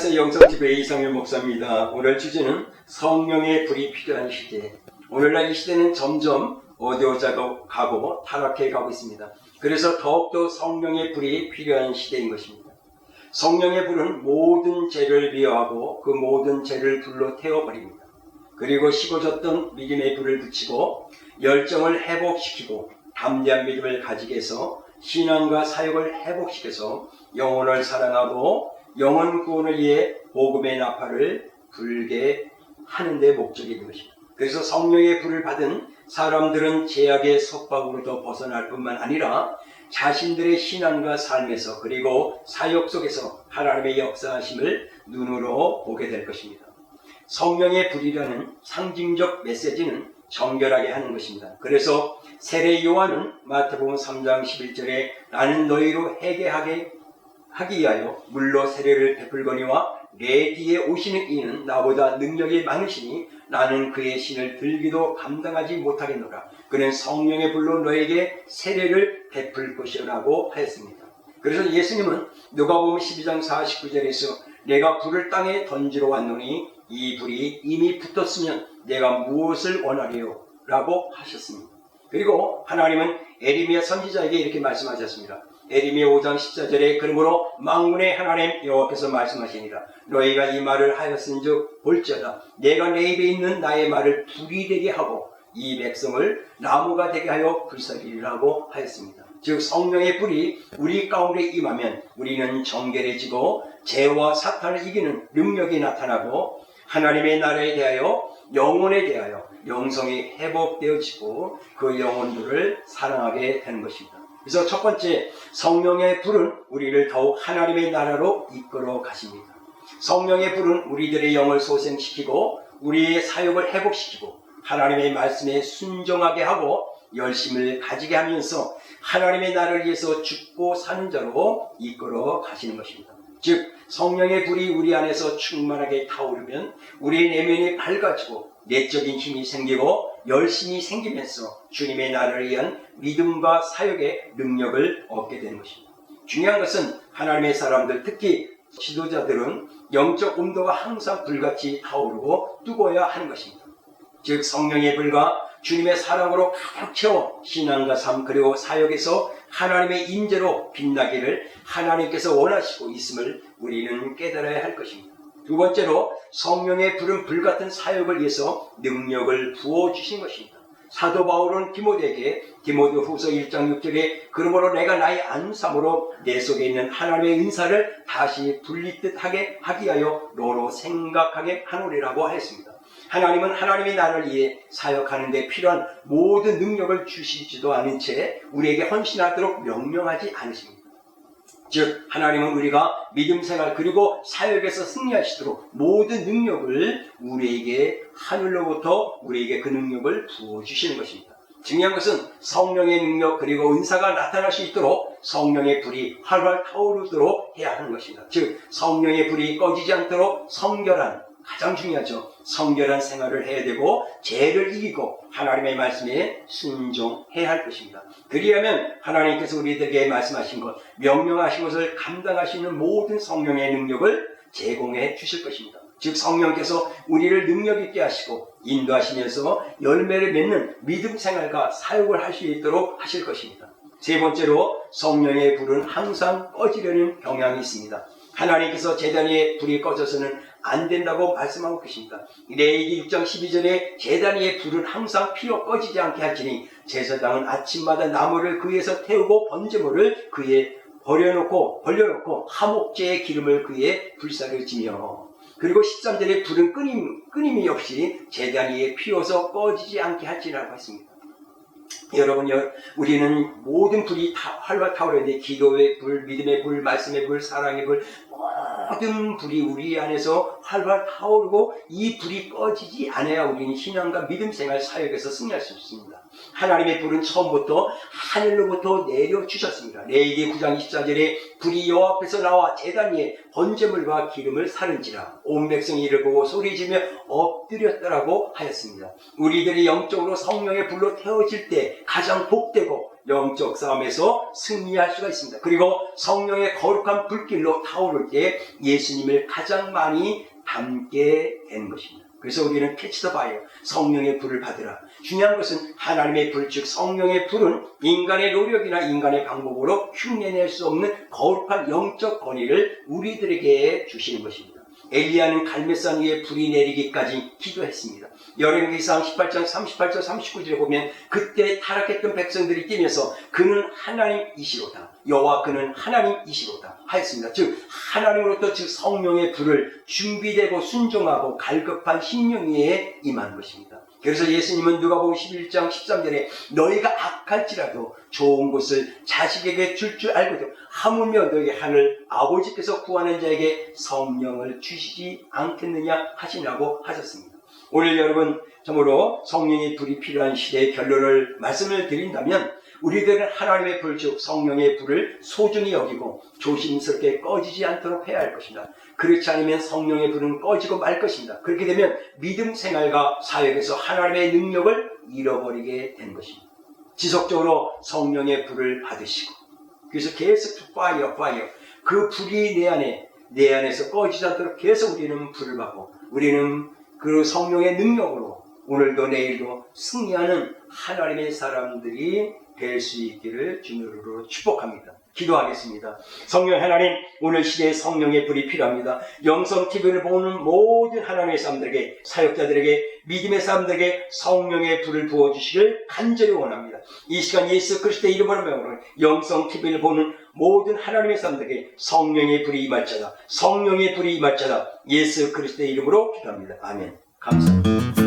안녕하세요. 영성TV의 이상현 목사입니다. 오늘 주제는 성령의 불이 필요한 시대. 오늘날 이 시대는 점점 어두워져 가고 타락해 가고 있습니다. 그래서 더욱더 성령의 불이 필요한 시대인 것입니다. 성령의 불은 모든 죄를 미워하고 그 모든 죄를 불로 태워버립니다. 그리고 식어졌던 믿음의 불을 붙이고 열정을 회복시키고 담대한 믿음을 가지게 해서 신앙과 사역을 회복시켜서 영혼을 사랑하고 영혼 구원을 위해 복음의 나팔을 불게 하는 데 목적이 있는 것입니다. 그래서 성령의 불을 받은 사람들은 죄악의 속박으로도 벗어날 뿐만 아니라 자신들의 신앙과 삶에서 그리고 사역 속에서 하나님의 역사하심을 눈으로 보게 될 것입니다. 성령의 불이라는 상징적 메시지는 정결하게 하는 것입니다. 그래서 세례 요한은 마태복음 3장 11절에 나는 너희로 회개하게 하기 위하여 물로 세례를 베풀거니와 내 뒤에 오시는 이는 나보다 능력이 많으시니 나는 그의 신을 들기도 감당하지 못하겠노라. 그는 성령의 불로 너에게 세례를 베풀 것이라고 하였습니다. 그래서 예수님은 누가복음 12장 49절에서 내가 불을 땅에 던지러 왔노니 이 불이 이미 붙었으면 내가 무엇을 원하리요? 라고 하셨습니다. 그리고 하나님은 에레미야 선지자에게 이렇게 말씀하셨습니다. 에레미야 5장 14절에 그러므로 만군의 하나님 여호와께서 말씀하시니라 너희가 이 말을 하였은즉 볼지어다 내가 내 입에 있는 나의 말을 불이 되게 하고 이 백성을 나무가 되게 하여 불사리라고 하였습니다. 즉 성령의 불이 우리 가운데 임하면 우리는 정결해지고 죄와 사탄을 이기는 능력이 나타나고 하나님의 나라에 대하여 영혼에 대하여 영성이 회복되어지고 그 영혼들을 사랑하게 되는 것입니다. 그래서 첫 번째, 성령의 불은 우리를 더욱 하나님의 나라로 이끌어 가십니다. 성령의 불은 우리들의 영을 소생시키고 우리의 사역을 회복시키고 하나님의 말씀에 순종하게 하고 열심을 가지게 하면서 하나님의 나라를 위해서 죽고 사는 자로 이끌어 가시는 것입니다. 즉 성령의 불이 우리 안에서 충만하게 타오르면 우리의 내면이 밝아지고 내적인 힘이 생기고 열심이 생기면서 주님의 나라를 위한 믿음과 사역의 능력을 얻게 되는 것입니다. 중요한 것은 하나님의 사람들, 특히 지도자들은 영적 온도가 항상 불같이 타오르고 뜨거워야 하는 것입니다. 즉 성령의 불과 주님의 사랑으로 가득 채워 신앙과 삶 그리고 사역에서 하나님의 임재로 빛나기를 하나님께서 원하시고 있음을 우리는 깨달아야 할 것입니다. 두 번째로 성령의 불은 불같은 사역을 위해서 능력을 부어주신 것입니다. 사도 바울은 디모데에게 디모데후서 1장 6절에 그러므로 내가 나의 안수함으로 내 속에 있는 하나님의 은사를 다시 불리듯 하게 하기 위하여 너로 생각하게 하노리라고 하였습니다. 하나님은 하나님의 나라를 위해 사역하는 데 필요한 모든 능력을 주시지도 않은 채 우리에게 헌신하도록 명령하지 않으십니다. 즉 하나님은 우리가 믿음생활 그리고 사역에서 승리하시도록 모든 능력을 우리에게 하늘로부터 우리에게 그 능력을 부어주시는 것입니다. 중요한 것은 성령의 능력 그리고 은사가 나타날 수 있도록 성령의 불이 활활 타오르도록 해야 하는 것입니다. 즉 성령의 불이 꺼지지 않도록 성결한 가장 중요하죠. 성결한 생활을 해야 되고 죄를 이기고 하나님의 말씀에 순종해야 할 것입니다. 그리하면 하나님께서 우리들에게 말씀하신 것, 명령하신 것을 감당하시는 모든 성령의 능력을 제공해 주실 것입니다. 즉 성령께서 우리를 능력 있게 하시고 인도하시면서 열매를 맺는 믿음 생활과 사역을 할 수 있도록 하실 것입니다. 세 번째로 성령의 불은 항상 꺼지려는 경향이 있습니다. 하나님께서 제단 위에 불이 꺼져서는 안 된다고 말씀하고 계십니다. 레위기 6장 12절에 제단 위에 불은 항상 피어 꺼지지 않게 할지니 제사장은 아침마다 나무를 그에서 태우고 번제물을 그에 벌려놓고 화목제의 기름을 그에 불사르지며 그리고 13절에 불은 끊임이 없이 제단 위에 피어서 꺼지지 않게 할지라고 했습니다. 여러분요, 우리는 모든 불이 다 활활 타오르는데 기도의 불, 믿음의 불, 말씀의 불, 사랑의 불 모든 불이 우리 안에서 활활 타오르고 이 불이 꺼지지 않아야 우리는 신앙과 믿음 생활 사역에서 승리할 수 있습니다. 하나님의 불은 처음부터 하늘로부터 내려주셨습니다. 레위기 9장 24절에 불이 여호와 앞에서 나와 제단 위에 번제물과 기름을 사른지라 온 백성이 이를 보고 소리지며 엎드렸더라고 하였습니다. 우리들이 영적으로 성령의 불로 태워질 때 가장 복되고 영적 싸움에서 승리할 수가 있습니다. 그리고 성령의 거룩한 불길로 타오를 때 예수님을 가장 많이 닮게 되는 것입니다. 그래서 우리는 캐치 더 파이어, 성령의 불을 받으라. 중요한 것은 하나님의 불, 즉 성령의 불은 인간의 노력이나 인간의 방법으로 흉내낼 수 없는 거룩한 영적 권위를 우리들에게 주시는 것입니다. 엘리야는 갈멜산 위에 불이 내리기까지 기도했습니다. 열왕기상 18장 38절 39절에 보면 그때 타락했던 백성들이 뛰면서 그는 하나님이시로다, 여호와 그는 하나님이시로다 하였습니다. 즉 하나님으로부터 즉 성령의 불을 준비되고 순종하고 갈급한 심령 위에 임하는 것입니다. 그래서 예수님은 누가복음 11장 13절에 너희가 악할지라도 좋은 것을 자식에게 줄 알고도 하물며 너희 하늘 아버지께서 구하는 자에게 성령을 주시지 않겠느냐 하시라고 하셨습니다. 오늘 여러분 참으로 성령의 불이 필요한 시대의 결론을 말씀을 드린다면 우리들은 하나님의 불, 즉 성령의 불을 소중히 여기고 조심스럽게 꺼지지 않도록 해야 할 것입니다. 그렇지 않으면 성령의 불은 꺼지고 말 것입니다. 그렇게 되면 믿음 생활과 사역에서 하나님의 능력을 잃어버리게 되는 것입니다. 지속적으로 성령의 불을 받으시고 그래서 계속 파이어 그 불이 내 안에서 꺼지지 않도록 계속 우리는 불을 받고 우리는 그 성령의 능력으로 오늘도 내일도 승리하는 하나님의 사람들이 될 수 있기를 주님으로 축복합니다. 기도하겠습니다. 성령 하나님, 오늘 시대에 성령의 불이 필요합니다. 영성TV를 보는 모든 하나님의 사람들에게, 사역자들에게, 믿음의 사람들에게 성령의 불을 부어주시길 간절히 원합니다. 이 시간 예수 그리스도의 이름으로 명하노니 영성TV를 보는 모든 하나님의 사람들에게 성령의 불이 임할지어다, 성령의 불이 임할지어다. 예수 그리스도의 이름으로 기도합니다. 아멘. 감사합니다.